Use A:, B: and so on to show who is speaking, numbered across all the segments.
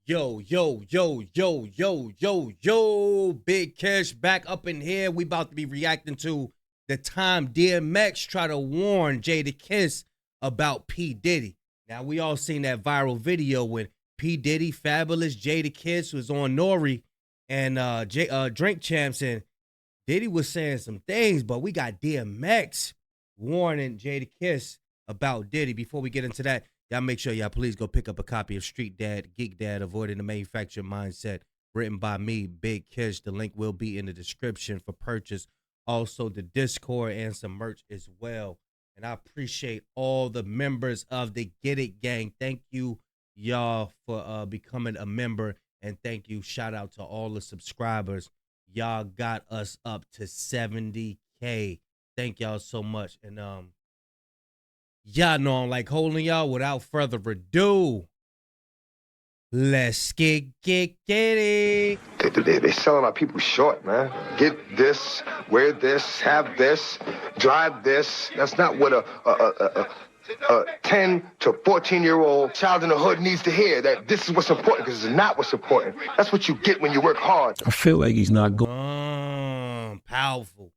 A: Yo, yo, yo, yo, yo, yo, yo, Big Cash back up in here. We about to be reacting to the time DMX tried to warn Jadakiss about P Diddy. Now, we all seen that viral video when P Diddy, Fabulous, Jadakiss was on Nori and Drink Champs, and Diddy was saying some things, but we got DMX warning Jadakiss about Diddy. Before we get into that, y'all make sure y'all please go pick up a copy of Street Dad, Geek Dad, Avoiding the Manufactured Mindset, written by me, Big Kish. The link will be in the description for purchase. Also, the Discord and some merch as well. And I appreciate all the members of the Get It Gang. Thank you, y'all, for becoming a member. And thank you, shout out to all the subscribers. Y'all got us up to 70K. Thank y'all so much. And y'all know I'm like holding y'all. Without further ado, let's get it.
B: They selling our people short, man. Get this, wear this, have this, drive this. That's not what a 10 to 14-year-old child in the hood needs to hear, that this is what's important, because it's not what's important. That's what you get when you work hard.
C: I feel like he's not going.
A: Powerful.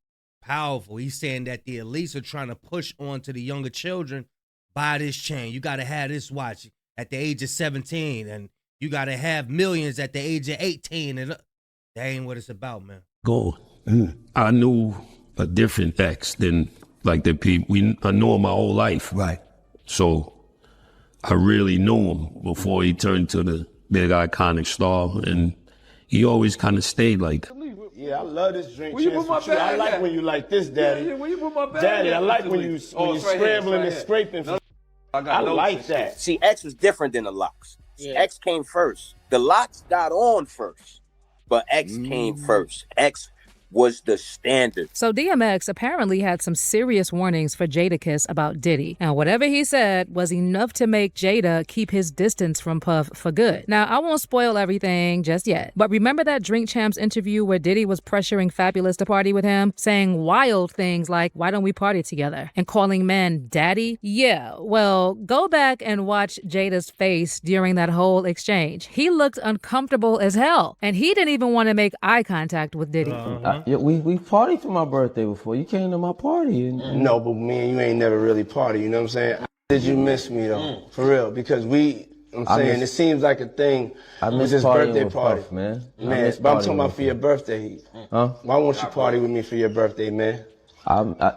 A: He's saying that the elites are trying to push on to the younger children, buy this chain. You got to have this watch at the age of 17, and you got to have millions at the age of 18. And that ain't what it's about, man.
C: Go. I knew a different X than like the people. I knew him my whole life.
D: Right.
C: So I really knew him before he turned to the big iconic star. And he always kind of stayed like that.
E: Yeah, I love this drink.
F: Where you put my bag
E: I like
F: at?
E: when you like this, Daddy.
F: Yeah, where you put my bag
E: Daddy,
F: at?
E: I like when you scrambling and scraping. I like that.
G: See, X was different than the Locks. X came first. The Locks got on first, but X came first. X was the standard.
H: So DMX apparently had some serious warnings for Jadakiss about Diddy. And whatever he said was enough to make Jada keep his distance from Puff for good. Now, I won't spoil everything just yet, but remember that Drink Champs interview where Diddy was pressuring Fabulous to party with him, saying wild things like, why don't we party together? And calling men daddy? Yeah, well, go back and watch Jada's face during that whole exchange. He looked uncomfortable as hell, and he didn't even want to make eye contact with Diddy.
D: Yeah, we partied for my birthday before. You came to my party.
E: No, but me and you ain't never really party, you know what I'm saying? Did you miss me, though? For real, because it seems like a thing.
D: I
E: with
D: miss
E: this
D: partying
E: birthday
D: with
E: party.
D: Puff, man.
E: Man, but I'm talking about for your birthday.
D: Huh?
E: Why won't you party with me for your birthday, man?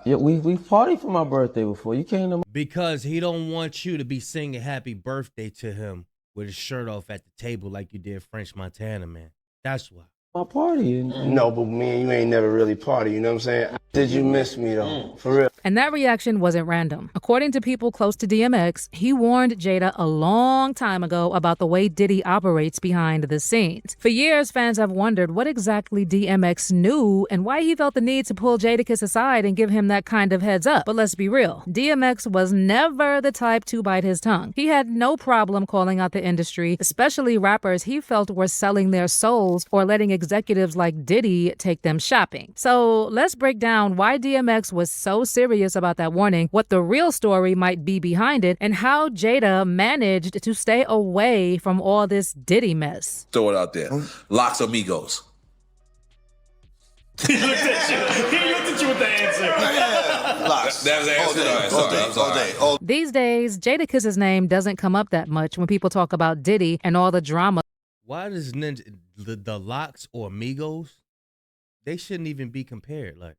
D: Yeah, we partied for my birthday before. You came to my...
A: Because he don't want you to be singing happy birthday to him with his shirt off at the table like you did French Montana, man. That's why.
D: my party.
E: No, but me and you ain't never really party, you know what I'm saying? Did you miss me, though? For real.
H: And that reaction wasn't random. According to people close to DMX, he warned Jada a long time ago about the way Diddy operates behind the scenes. For years, fans have wondered what exactly DMX knew and why he felt the need to pull Jadakiss aside and give him that kind of heads up. But let's be real, DMX was never the type to bite his tongue. He had no problem calling out the industry, especially rappers he felt were selling their souls or letting executives like Diddy take them shopping. So let's break down why DMX was so serious about that warning, what the real story might be behind it, and how Jada managed to stay away from all this Diddy mess.
F: Throw it out there. Locks Amigos. He looked at you. He looked at you with the answer.
B: Yeah, Locks.
F: That was the answer.
B: All day.
H: These days, Jadakiss's name doesn't come up that much when people talk about Diddy and all the drama
A: Why does the Locks or Migos? They shouldn't even be compared. Like,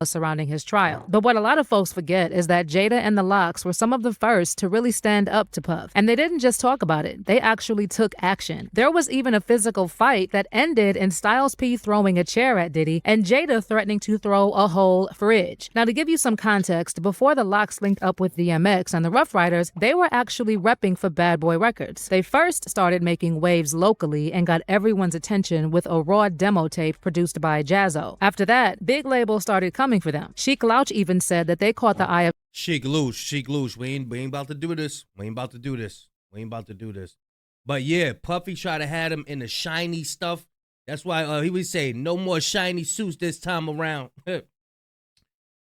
H: surrounding his trial. But what a lot of folks forget is that Jada and the Locks were some of the first to really stand up to Puff. And they didn't just talk about it, they actually took action. There was even a physical fight that ended in Styles P throwing a chair at Diddy and Jada threatening to throw a whole fridge. Now, to give you some context, before the Locks linked up with DMX and the Rough Riders, they were actually repping for Bad Boy Records. They first started making waves locally and got everyone's attention with a raw demo tape produced by Jazzo. After that, big labels started coming for them. Sheik Louch even said that they caught the eye of
A: Sheik Louch. We ain't about to do this. We ain't about to do this. But yeah, Puffy tried to have him in the shiny stuff. That's why he would say no more shiny suits this time around.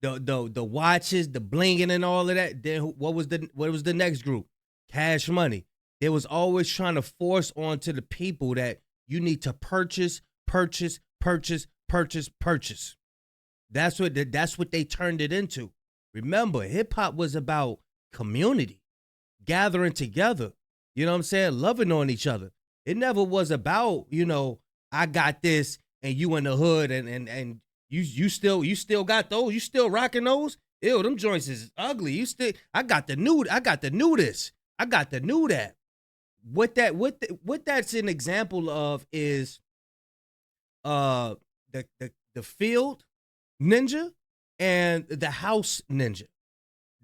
A: the watches, the blinging and all of that. Then what was the next group? Cash Money. They was always trying to force onto the people that you need to purchase. That's what they turned it into. Remember, hip hop was about community, gathering together. You know what I'm saying? Loving on each other. It never was about, I got this and you in the hood and you still got those. You still rocking those? Ew, them joints is ugly. I got the new this. I got the new that. What that's an example of is the field ninja and the house ninja.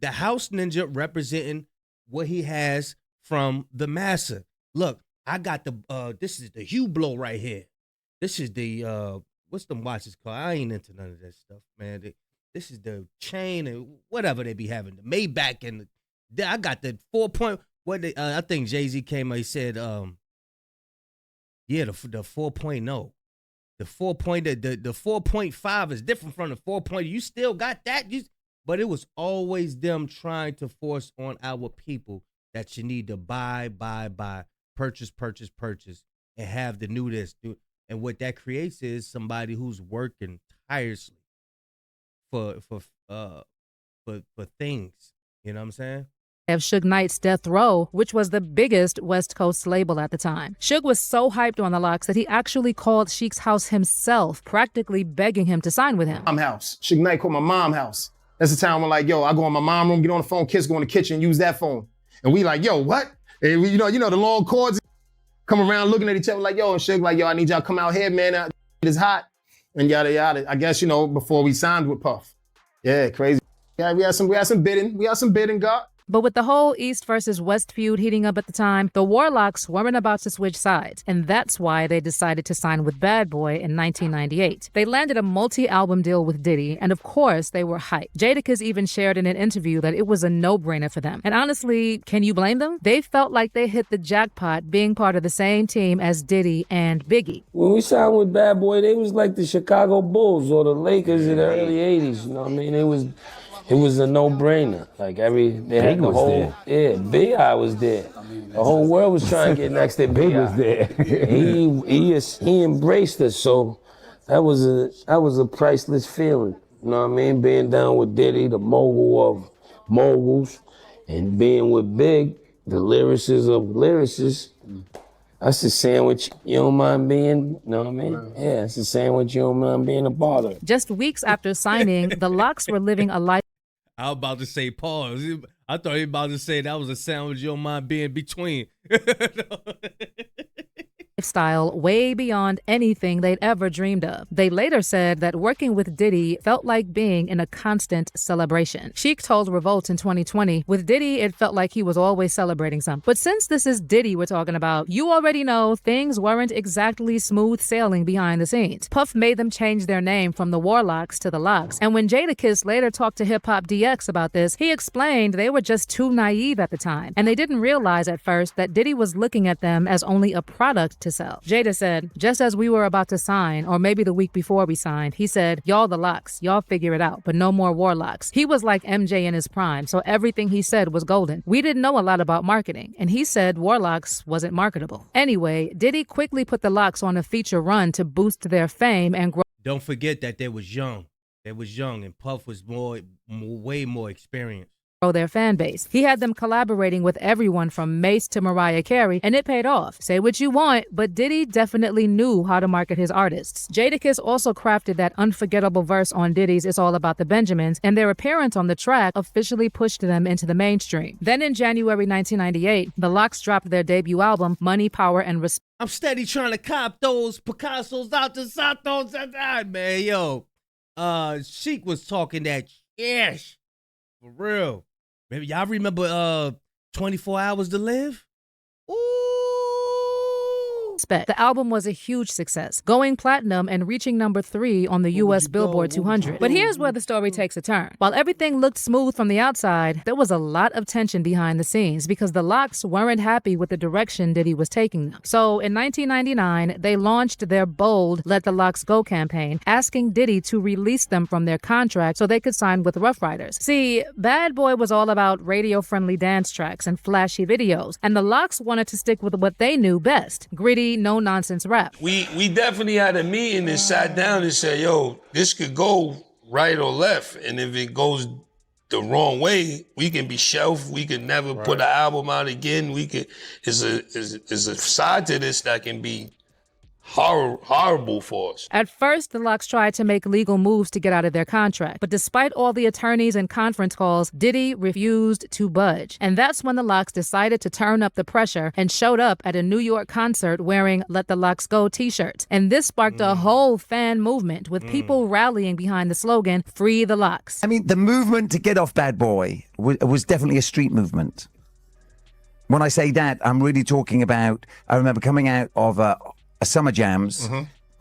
A: The house ninja representing what he has from the massa. Look, I got this is the Hublot right here. This is the what's them watches called? I ain't into none of that stuff, man. This is the chain and whatever they be having. The Maybach and I got the 4 I think Jay-Z came and he said the 4.0. The 4.5 is different from the 4.0. You still got that, but it was always them trying to force on our people that you need to buy, purchase, and have the new this. And what that creates is somebody who's working tirelessly for things. You know what I'm saying?
H: Of Suge Knight's Death Row, which was the biggest West Coast label at the time. Suge was so hyped on the Lox that he actually called Sheek's house himself, practically begging him to sign with him.
E: Mom house. Suge Knight called my mom house. That's the time when I go in my mom room, get on the phone, kids go in the kitchen, use that phone. And we like, yo, what? And we, the long cords come around looking at each other like, yo, and Suge like, yo, I need y'all to come out here, man. It is hot. And yada, yada. I guess, before we signed with Puff. Yeah, crazy. Yeah, we had some bidding, God.
H: But with the whole East versus West feud heating up at the time, the Warlocks weren't about to switch sides, and that's why they decided to sign with Bad Boy in 1998. They landed a multi-album deal with Diddy, and of course, they were hyped. Jadakiss even shared in an interview that it was a no-brainer for them. And honestly, can you blame them? They felt like they hit the jackpot being part of the same team as Diddy and Biggie.
I: When we signed with Bad Boy, they was like the Chicago Bulls or the Lakers in the early 80s, you know what I mean? It was a no-brainer. Like they had the whole, B.I. was there. The whole world was trying to get next to B.I. was there. he embraced us, so that was a priceless feeling. You know what I mean? Being down with Diddy, the mogul of moguls, and being with Big, the lyricist of lyricists. That's a sandwich you don't mind being, you know what I mean? Yeah, it's a sandwich you don't mind being a part of.
H: Just weeks after signing, the Lox were living a life.
A: I was about to say pause. I thought he was about to say that was a sandwich you don't mind being between.
H: Lifestyle way beyond anything they'd ever dreamed of. They later said that working with Diddy felt like being in a constant celebration. Sheek told Revolt in 2020, with Diddy, it felt like he was always celebrating something. But since this is Diddy we're talking about, you already know things weren't exactly smooth sailing behind the scenes. Puff made them change their name from the Warlocks to the Lox. And when Jadakiss later talked to Hip Hop DX about this, he explained they were just too naive at the time. And they didn't realize at first that Diddy was looking at them as only a product to sell. Jada said, just as we were about to sign, or maybe the week before we signed, he said, y'all the Lox, y'all figure it out, but no more Warlocks. He was like MJ in his prime, so everything he said was golden. We didn't know a lot about marketing, and he said Warlocks wasn't marketable. Anyway, Diddy quickly put the Lox on a feature run to boost their fame and grow.
A: Don't forget that they was young. They was young, and Puff was way more experienced.
H: Their fan base. He had them collaborating with everyone from Mace to Mariah Carey, and it paid off. Say what you want, but Diddy definitely knew how to market his artists. Jadakiss also crafted that unforgettable verse on Diddy's It's All About the Benjamins, and their appearance on the track officially pushed them into the mainstream. Then in January 1998, the Lox dropped their debut album, Money, Power, and Respect.
A: I'm steady trying to cop those Picassos out the Santos, man, yo. Sheek was talking that cash, for real. Maybe y'all remember 24 Hours to Live? Ooh.
H: Respect. The album was a huge success, going platinum and reaching number 3 on the U.S. Billboard 200. But here's where the story takes a turn. While everything looked smooth from the outside, there was a lot of tension behind the scenes because the Lox weren't happy with the direction Diddy was taking them. So in 1999, they launched their bold Let the Lox Go campaign, asking Diddy to release them from their contract so they could sign with Rough Riders. See, Bad Boy was all about radio-friendly dance tracks and flashy videos, and the Lox wanted to stick with what they knew best, gritty, no-nonsense rap.
I: We definitely had a meeting and sat down and said, yo, this could go right or left, and if it goes the wrong way, we can be shelved. We can never put an album out again. We could. Is a side to this that can be horrible for us.
H: At first, the Lox tried to make legal moves to get out of their contract, but despite all the attorneys and conference calls, Diddy refused to budge. And that's when the Lox decided to turn up the pressure and showed up at a New York concert wearing Let the Lox Go t-shirts. And this sparked a whole fan movement with people rallying behind the slogan, Free the Lox.
J: I mean, the movement to get off Bad Boy was definitely a street movement. When I say that, I'm really talking about, I remember coming out of a Summer Jams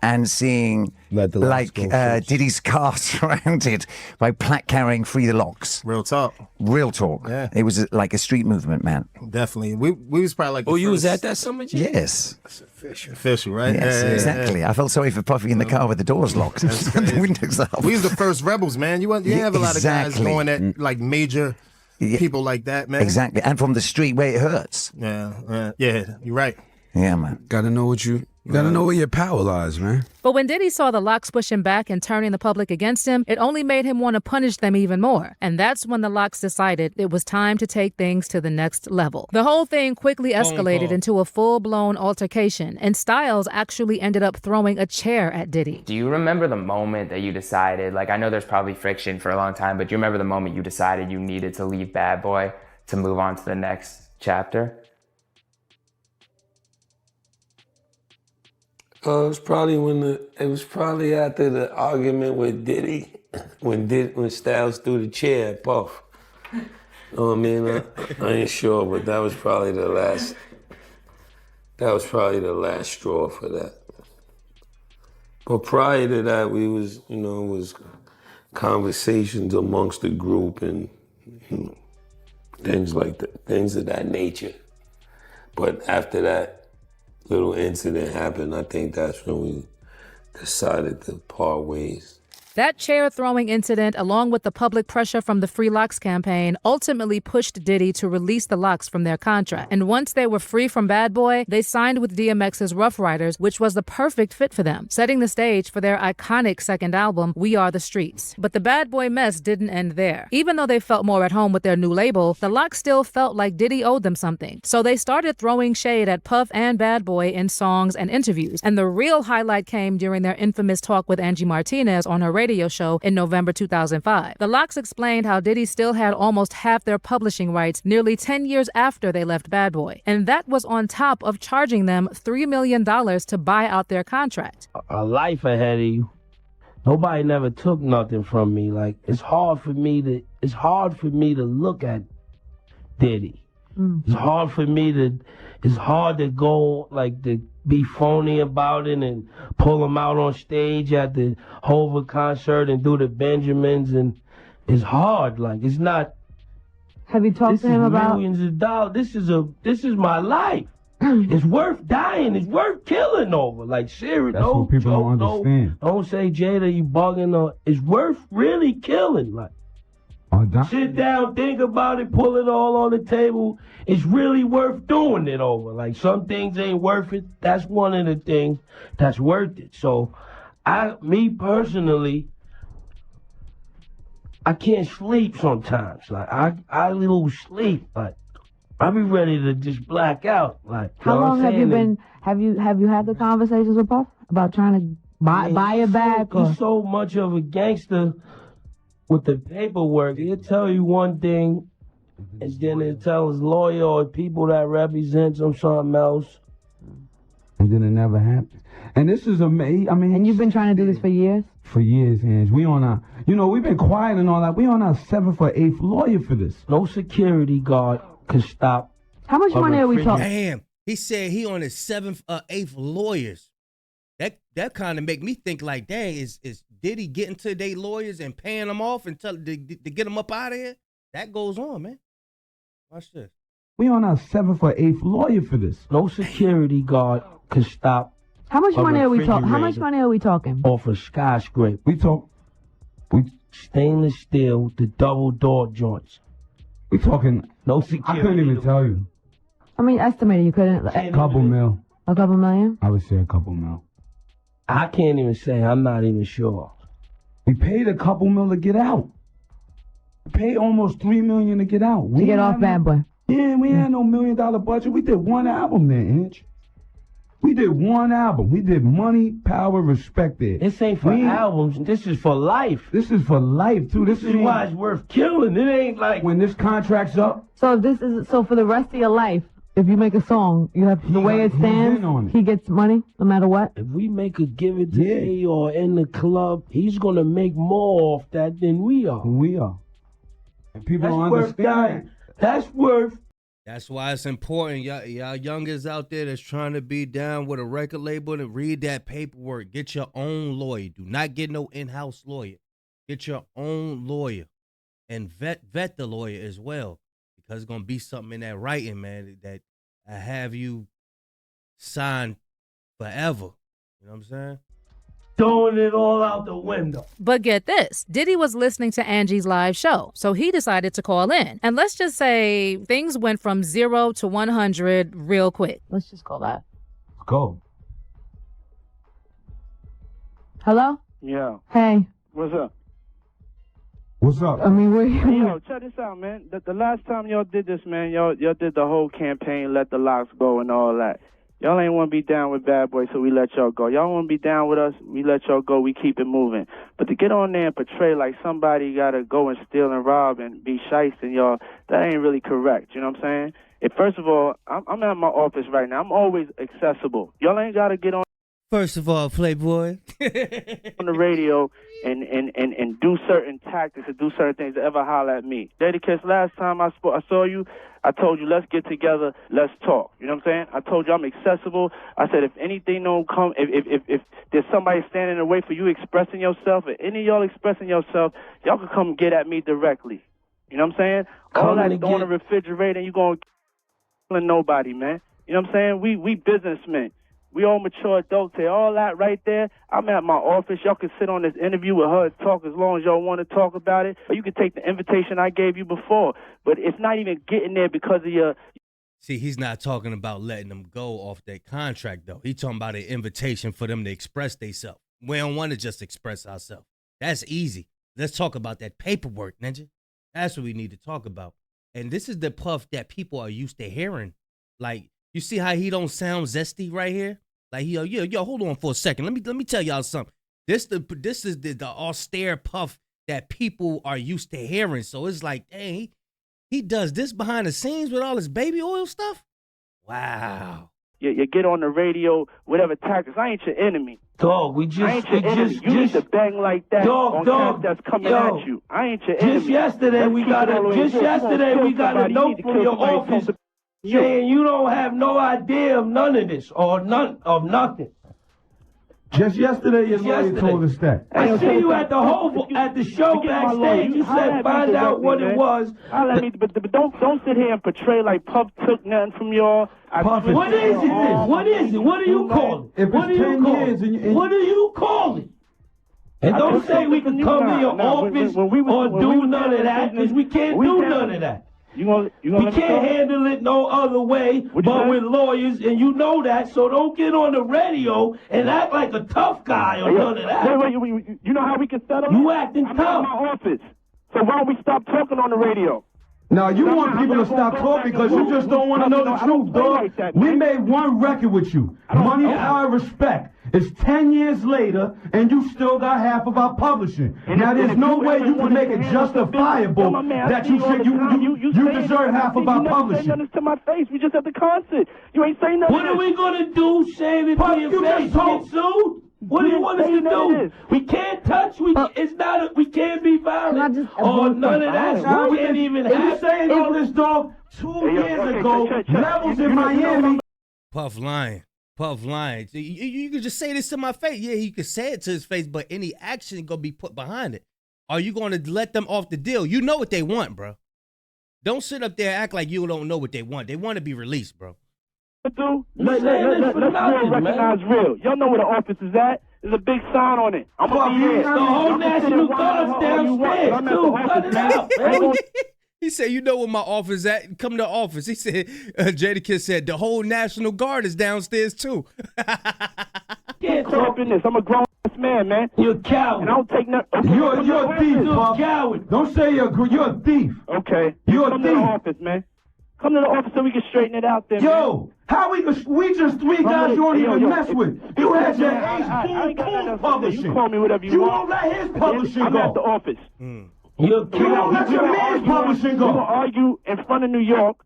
J: and seeing like Diddy's car surrounded by plaque carrying Free the Lox.
E: Real talk.
J: Real talk.
E: Yeah.
J: It was like a street movement, man.
E: Definitely. We was probably like the
I: you was
E: first-
I: at that Summer Jam?
J: Yes.
E: Official, right?
J: Yes,
E: Yeah,
J: exactly.
E: yeah.
J: I felt sorry for Puffy in the car with the doors locked and the windows up.
E: We was the first rebels, man. You didn't have a lot of guys
J: Exactly.
E: going at like major people like that, man.
J: Exactly. And from the street where it hurts.
E: Yeah, you're right.
J: Yeah, man.
K: Gotta know what you gotta know where your power lies, man.
H: But when Diddy saw the Lox pushing back and turning the public against him, it only made him want to punish them even more. And that's when the Lox decided it was time to take things to the next level. The whole thing quickly escalated into a full-blown altercation, and Styles actually ended up throwing a chair at Diddy.
L: Do you remember the moment that you decided, like I know there's probably friction for a long time, but do you remember the moment you decided you needed to leave Bad Boy to move on to the next chapter?
I: It was probably after the argument with Diddy, when Styles threw the chair at Puff. You know what I mean? I ain't sure, but that was probably the last straw for that. But prior to that, we was, it was conversations amongst the group and things like that, things of that nature. But after that little incident happened, I think that's when we decided to part ways.
H: That chair-throwing incident, along with the public pressure from the Free Lox campaign, ultimately pushed Diddy to release the Lox from their contract. And once they were free from Bad Boy, they signed with DMX's Rough Riders, which was the perfect fit for them, setting the stage for their iconic second album, We Are the Streets. But the Bad Boy mess didn't end there. Even though they felt more at home with their new label, the Lox still felt like Diddy owed them something. So they started throwing shade at Puff and Bad Boy in songs and interviews. And the real highlight came during their infamous talk with Angie Martinez on her radio show in November 2005. The Lox explained how Diddy still had almost half their publishing rights nearly 10 years after they left Bad Boy. And that was on top of charging them $3 million to buy out their contract.
D: A life ahead of you. Nobody never took nothing from me. Like, it's hard for me to look at Diddy. It's hard to go, like, to be phony about it and pull him out on stage at the Hova concert and do the Benjamins, and it's hard. Like, it's not.
M: Have you talked to him about
D: millions of dollars? This is my life. It's worth dying. It's worth killing over. Like, serious.
K: That's what people don't understand.
D: Don't say, Jada, you bugging. Or it's worth really killing. Like, sit down, think about it, pull it all on the table. It's really worth doing it over. Like, some things ain't worth it. That's one of the things that's worth it. So, me personally, I can't sleep sometimes. Like, I lose sleep. Like, I be ready to just black out. Like,
M: how long have you been? Have you had the conversations with Puff about trying to buy it back? Or?
D: He's so much of a gangster with the paperwork. He'll tell you one thing, and then he'll tell his lawyer or people that represents him something else.
K: And then it never happened. And this is amazing. I mean,
M: and you've been trying to do this for years?
K: For years, Ange. We on our, we've been quiet and all that. We on our 7th or 8th lawyer for this.
D: No security guard could stop.
M: How much money are we talking?
A: Damn. He said he on his 7th, 8th lawyers. That kind of make me think like, dang, is Diddy getting to their lawyers and paying them off and to get them up out of here? That goes on, man. Watch this.
K: We on our 7th or 8th lawyer for this.
D: No security guard could stop.
M: How much money are we talking? How much money are we talking?
D: Off a skyscraper. We stainless steel, the double door joints.
K: We talking.
D: No security.
K: I couldn't even tell you.
M: I mean, estimated you couldn't.
K: A couple mil.
M: A couple million?
K: I would say a couple mil.
D: I can't even say. I'm not even sure.
K: We paid a couple mil to get out. We paid almost $3 million to get out.
M: To get off Bad Boy.
K: Yeah, we had no $1 million budget. We did one album there, Inch. We did one album. We did Money, Power, Respect there.
D: This ain't for albums. This is for life.
K: This is for life, too.
D: This is why it's worth killing. It ain't like
K: when this contract's up.
M: So for the rest of your life, if you make a song, you have the way it stands. He gets money no matter what.
D: If we make a Give It Today or in the club, he's gonna make more off that than we are.
K: And people don't understand.
D: That's worth.
A: That's why it's important, y'all youngers out there that's trying to be down with a record label and read that paperwork. Get your own lawyer. Do not get no in-house lawyer. Get your own lawyer and vet the lawyer as well, because it's gonna be something in that writing, man, that I have you sign forever. You know what I'm saying?
D: Throwing it all out the window.
H: But get this, Diddy was listening to Angie's live show, so he decided to call in. And let's just say things went from 0 to 100 real quick.
M: Let's just call that.
K: Let's go.
M: Hello?
N: Yeah.
M: Hey.
N: What's up?
K: What's up?
M: I mean,
N: Hey, yo, check this out, man. The last time y'all did this, man, y'all did the whole campaign, let the locks go and all that. Y'all ain't want to be down with Bad Boy, so we let y'all go. Y'all want to be down with us, we let y'all go, we keep it moving. But to get on there and portray like somebody got to go and steal and rob and be shysting y'all, that ain't really correct, you know what I'm saying? And first of all, I'm at my office right now. I'm always accessible. Y'all ain't got to get on.
A: First of all, Playboy.
N: on the radio and do certain tactics and do certain things to ever holler at me. Jadakiss, last time I saw you, I told you, let's get together, let's talk. You know what I'm saying? I told you I'm accessible. I said if anything don't come, if there's somebody standing in the way for you expressing yourself, or any of y'all expressing yourself, y'all can come get at me directly. You know what I'm saying? All that on the refrigerator and you going to kill nobody, man. You know what I'm saying? We businessmen. We all mature adults here. All that right there, I'm at my office. Y'all can sit on this interview with her and talk as long as y'all want to talk about it. Or you can take the invitation I gave you before. But it's not even getting there because of your...
A: See, he's not talking about letting them go off their contract, though. He's talking about an invitation for them to express themselves. We don't want to just express ourselves. That's easy. Let's talk about that paperwork, Ninja. That's what we need to talk about. And this is the Puff that people are used to hearing. Like, you see how he don't sound zesty right here? Like, yo, hold on for a second. Let me tell y'all something. This is the austere Puff that people are used to hearing. So it's like, dang, he does this behind the scenes with all his baby oil stuff? Wow.
N: You get on the radio, whatever tactics. I ain't your enemy.
D: Dog, we
N: ain't your enemy. You need to bang like that on cats that's coming at you. I ain't your enemy.
D: Just yesterday we got a note from your office saying you don't have no idea of none of this or none of nothing.
K: Just yesterday, your lawyer told us that.
D: I see you at the show backstage. You said find out what it was.
N: But don't sit here and portray like Puff took nothing from y'all.
D: What is it? What is it? What do you call it? What do you call it? What do you call it? And don't say we can come in your office or do none of that, because we can't do none of that. We can't handle it no other way but with lawyers, and you know that, so don't get on the radio and act like a tough guy or none of that.
N: Wait, you know how we can settle it?
D: You acting
N: tough.
D: tough.
N: I'm at my office, so why don't we stop talking on the radio?
K: Now, you want people to stop talking because you just don't want to know the truth, dog. We made one record with you, Money, Power, Respect. It's 10 years later, and you still got half of our publishing. Now, there's no way you can make it justifiable that you deserve half of our publishing.
N: You ain't saying nothing to my face. We just at the concert. You ain't saying nothing.
D: What are we going to do, saying it to your face? Get sued? What do you want us to do? We can't touch. We can't be violent or none of that. We can't even have.
K: You saying all this, dog? 2 years ago, Levels in Miami
A: Puff lying. Puff lying. You can just say this to my face. Yeah, he could say it to his face, but any action gonna be put behind it. Are you gonna let them off the deal? You know what they want, bro. Don't sit up there and act like you don't know what they want. They want to be released, bro.
N: Let's real recognize real. Y'all know where the office is at. There's a big sign on it. I'm gonna be there.
K: The whole National Guard's downstairs, too. Cut it out, man.
A: He said, you know where my office at? Come to the office. He said, Jadakiss said, the whole National Guard is downstairs, too.
N: Can't caught up in this. I'm a grown-ass man.
K: You're a coward.
N: And I don't take nothing.
K: You're a thief, you're a coward. Don't say you're a thief.
N: Okay.
K: You're a
N: Come
K: thief.
N: to the office, man. Come to the office so we can straighten it out there,
K: Yo, how we just three guys you don't even mess with. You had your Ace Boom publishing.
N: You call me whatever you want.
K: You won't let his publishing go.
N: I'm at the office.
K: You don't let your man's publishing go.
N: We're going to argue in front of New York.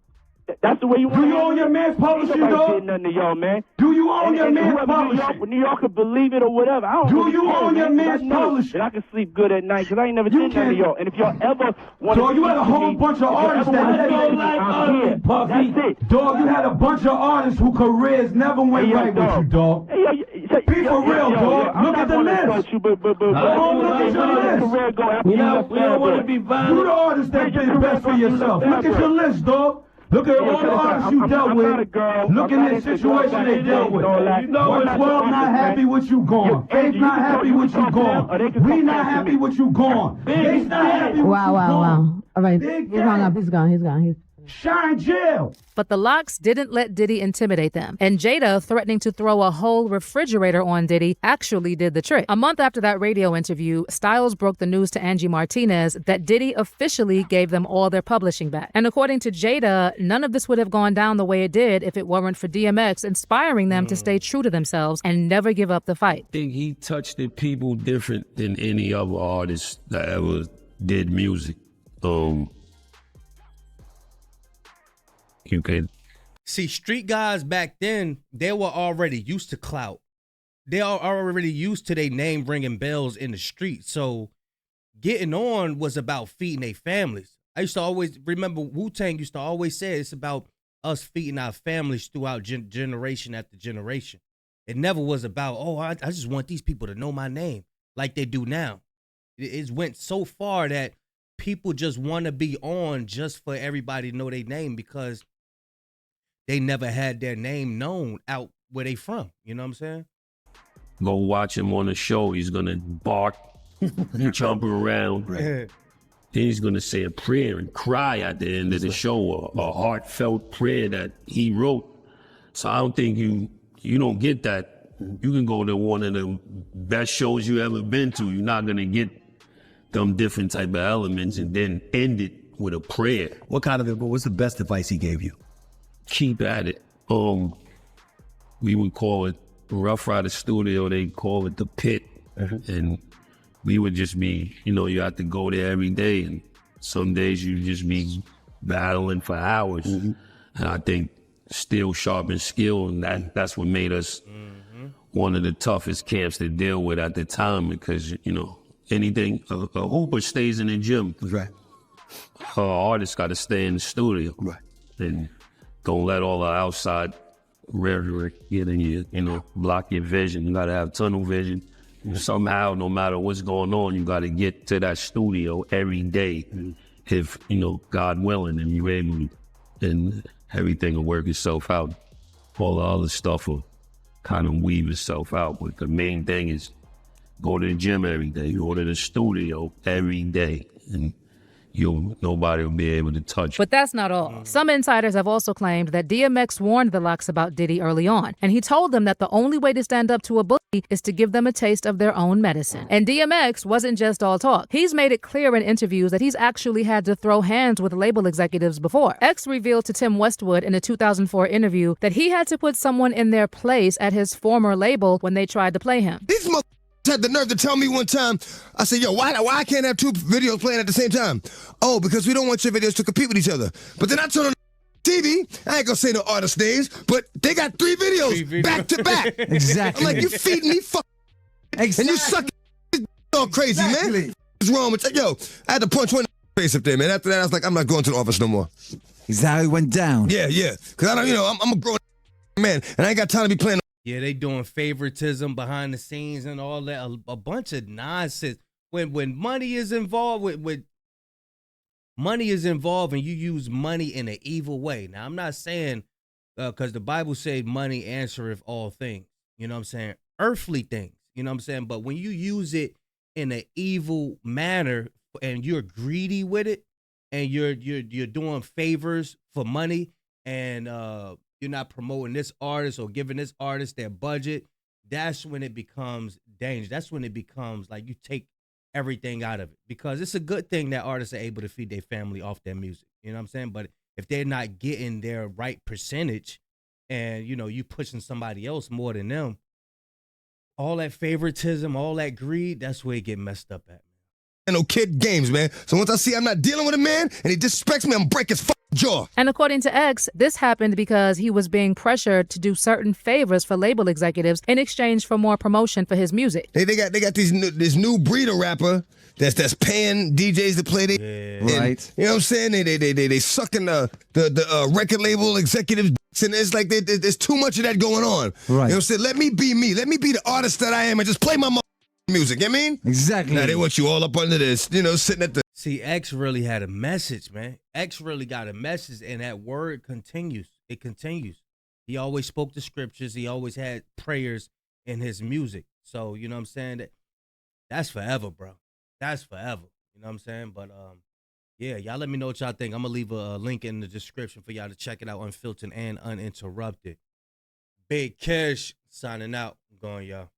N: That's the way you want to
K: Do you own your man's publishing,
N: dog? Nothing to y'all, man.
K: Do you own your man's publishing?
N: New York could believe it or whatever. I don't
K: Do you own your man's publishing?
N: And I can sleep good at night because I ain't never did nothing to y'all. And if y'all ever want
K: Dog, you had a whole bunch of artists that never like us, Puffy.
N: That's it.
K: Dog, you had a bunch of artists whose careers never went right with you, dog. Be for real, dog. Look at the list. Look at your list. We don't want to be violent. You the artist that did the best for yourself. Look at your list, dog. Look at all the artists you dealt with. Look at the situation they dealt with. You know, 12 not happy with you gone. Faith not happy with you gone. We not happy with you gone. Faith not happy with you gone.
M: Wow. All right, he's hung up. He's gone.
K: Shine jail.
H: But the Lox didn't let Diddy intimidate them. And Jada, threatening to throw a whole refrigerator on Diddy, actually did the trick. A month after that radio interview, Styles broke the news to Angie Martinez that Diddy officially gave them all their publishing back. And according to Jada, none of this would have gone down the way it did if it weren't for DMX inspiring them to stay true to themselves and never give up the fight.
C: I think he touched the people different than any other artist that ever did music. You can
A: see street guys back then, they were already used to clout. They are already used to their name ringing bells in the street. So getting on was about feeding their families. I used to always remember Wu-Tang used to always say it's about us feeding our families throughout generation after generation. It never was about, oh, I just want these people to know my name like they do now. It went so far that people just want to be on just for everybody to know their name because they never had their name known out where they from. You know what I'm saying?
C: Go watch him on the show. He's going to bark, jump around. Right. Then he's going to say a prayer and cry at the end of the show, a heartfelt prayer that he wrote. So I don't think you don't get that. You can go to one of the best shows you ever been to. You're not going to get them different type of elements and then end it with a prayer.
O: What's the best advice he gave you?
C: Keep at it. We would call it Rough Rider Studio. They call it the pit. And we would just be, you have to go there every day. And some days you just be battling for hours. And I think still sharpens skill. And that's what made us one of the toughest camps to deal with at the time because, anything, a hooper stays in the gym.
O: Right.
C: An artist got to stay in the studio.
O: Right.
C: And don't let all the outside rhetoric get in you, block your vision. You got to have tunnel vision. Somehow, no matter what's going on, you got to get to that studio every day. If, God willing, and you're able to, and everything will work itself out. All the other stuff will kind of weave itself out. But the main thing is go to the gym every day, go to the studio every day, and nobody will be able to touch you.
H: But that's not all. Some insiders have also claimed that DMX warned the Lox about Diddy early on, and he told them that the only way to stand up to a bully is to give them a taste of their own medicine. And DMX wasn't just all talk. He's made it clear in interviews that he's actually had to throw hands with label executives before. X revealed to Tim Westwood in a 2004 interview that he had to put someone in their place at his former label when they tried to play him.
B: These had the nerve to tell me one time, I said, yo, why I can't have two videos playing at the same time? Oh, because we don't want your videos to compete with each other. But then I turn on TV, I ain't gonna say no artist names, but they got three videos back to back.
J: Exactly.
B: I'm like, you feeding me
J: Exactly.
B: and you suck all crazy, man. What's wrong with yo, I had to punch one face up there, man. After that, I was like, I'm not going to the office no more.
J: Is that how it went down?
B: Yeah. Because I don't, I'm a grown
P: man, and I ain't got time to be playing.
A: Yeah, they doing favoritism behind the scenes and all that. A bunch of nonsense. When money is involved, with money is involved, and you use money in an evil way. Now, I'm not saying because the Bible said money answereth all things. You know what I'm saying? Earthly things. You know what I'm saying? But when you use it in an evil manner and you're greedy with it, and you're doing favors for money, and you're not promoting this artist or giving this artist their budget, that's when it becomes dangerous. That's when it becomes like you take everything out of it, because it's a good thing that artists are able to feed their family off their music. You know what I'm saying? But if they're not getting their right percentage, and you pushing somebody else more than them, all that favoritism, all that greed, that's where it get messed up at.
P: No kid games, man. So once I see I'm not dealing with a man and he disrespects me, I'm gonna break his jaw.
H: And according to X, this happened because he was being pressured to do certain favors for label executives in exchange for more promotion for his music.
P: They got this new breed of rapper that's paying DJs to play their
J: right.
P: You know what I'm saying? They sucking the record label executives, and it's like there's too much of that going on.
J: Right.
P: You know what I'm saying? Let me be me. Let me be the artist that I am and just play my music. You know what I mean?
J: Exactly.
P: Now they want you all up under this, sitting at the.
A: See, X really had a message, man. X really got a message, and that word continues. It continues. He always spoke the scriptures. He always had prayers in his music. So, you know what I'm saying? That's forever, bro. That's forever. You know what I'm saying? But, yeah, y'all let me know what y'all think. I'm going to leave a link in the description for y'all to check it out, unfiltered and uninterrupted. Big Cash signing out. I'm going, y'all.